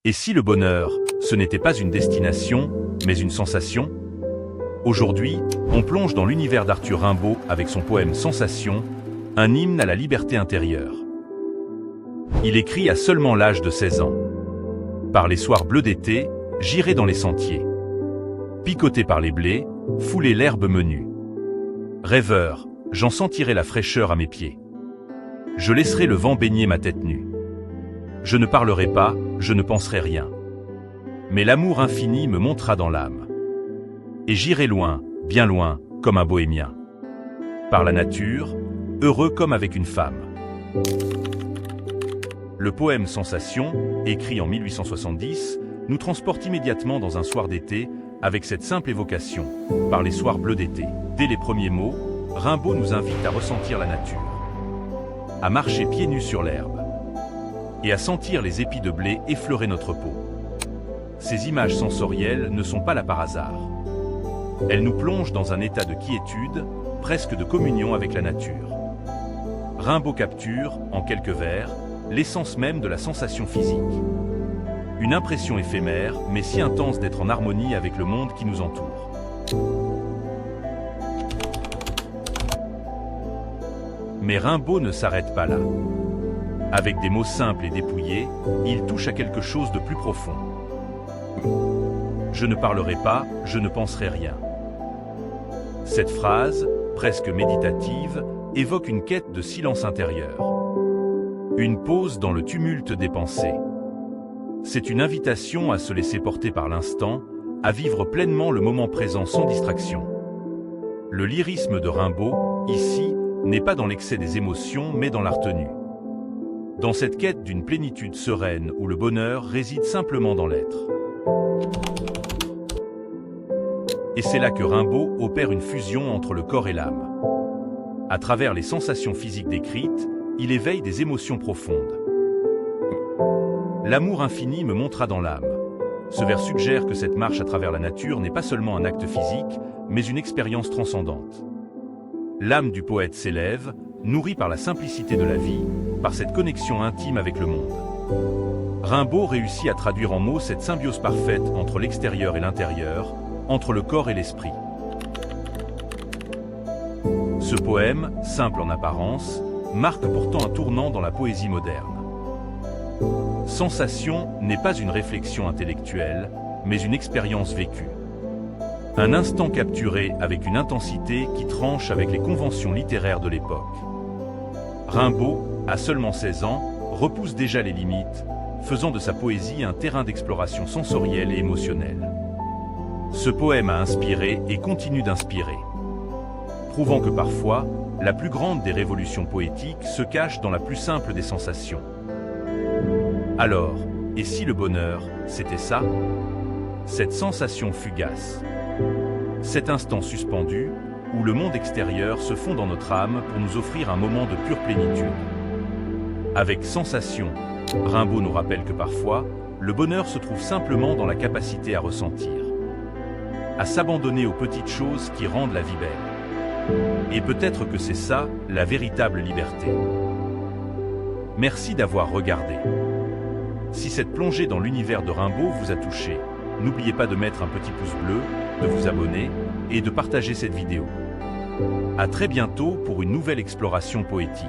Et si le bonheur, ce n'était pas une destination, mais une sensation? Aujourd'hui, on plonge dans l'univers d'Arthur Rimbaud avec son poème Sensation, un hymne à la liberté intérieure. Il écrit à seulement l'âge de 16 ans. Par les soirs bleus d'été, j'irai dans les sentiers. Picoté par les blés, fouler l'herbe menue. Rêveur, j'en sentirai la fraîcheur à mes pieds. Je laisserai le vent baigner ma tête nue. Je ne parlerai pas, je ne penserai rien. Mais l'amour infini me montera dans l'âme. Et j'irai loin, bien loin, comme un bohémien. Par la nature, heureux comme avec une femme. Le poème Sensation, écrit en 1870, nous transporte immédiatement dans un soir d'été, avec cette simple évocation, par les soirs bleus d'été. Dès les premiers mots, Rimbaud nous invite à ressentir la nature, à marcher pieds nus sur l'herbe, et à sentir les épis de blé effleurer notre peau. Ces images sensorielles ne sont pas là par hasard. Elles nous plongent dans un état de quiétude, presque de communion avec la nature. Rimbaud capture, en quelques vers, l'essence même de la sensation physique. Une impression éphémère, mais si intense d'être en harmonie avec le monde qui nous entoure. Mais Rimbaud ne s'arrête pas là. Avec des mots simples et dépouillés, il touche à quelque chose de plus profond. Je ne parlerai pas, je ne penserai rien. Cette phrase, presque méditative, évoque une quête de silence intérieur. Une pause dans le tumulte des pensées. C'est une invitation à se laisser porter par l'instant, à vivre pleinement le moment présent sans distraction. Le lyrisme de Rimbaud, ici, n'est pas dans l'excès des émotions, mais dans la retenue. Dans cette quête d'une plénitude sereine où le bonheur réside simplement dans l'être. Et c'est là que Rimbaud opère une fusion entre le corps et l'âme. À travers les sensations physiques décrites, il éveille des émotions profondes. L'amour infini me montera dans l'âme. Ce vers suggère que cette marche à travers la nature n'est pas seulement un acte physique, mais une expérience transcendante. L'âme du poète s'élève, nourrie par la simplicité de la vie, par cette connexion intime avec le monde. Rimbaud réussit à traduire en mots cette symbiose parfaite entre l'extérieur et l'intérieur, entre le corps et l'esprit. Ce poème, simple en apparence, marque pourtant un tournant dans la poésie moderne. Sensation n'est pas une réflexion intellectuelle, mais une expérience vécue. Un instant capturé avec une intensité qui tranche avec les conventions littéraires de l'époque. Rimbaud, à seulement 16 ans, repousse déjà les limites, faisant de sa poésie un terrain d'exploration sensorielle et émotionnelle. Ce poème a inspiré et continue d'inspirer, prouvant que parfois, la plus grande des révolutions poétiques se cache dans la plus simple des sensations. Alors, et si le bonheur, c'était ça? Cette sensation fugace. Cet instant suspendu, où le monde extérieur se fond dans notre âme pour nous offrir un moment de pure plénitude. Avec Sensation, Rimbaud nous rappelle que parfois, le bonheur se trouve simplement dans la capacité à ressentir, à s'abandonner aux petites choses qui rendent la vie belle. Et peut-être que c'est ça, la véritable liberté. Merci d'avoir regardé. Si cette plongée dans l'univers de Rimbaud vous a touché, n'oubliez pas de mettre un petit pouce bleu, de vous abonner et de partager cette vidéo. À très bientôt pour une nouvelle exploration poétique.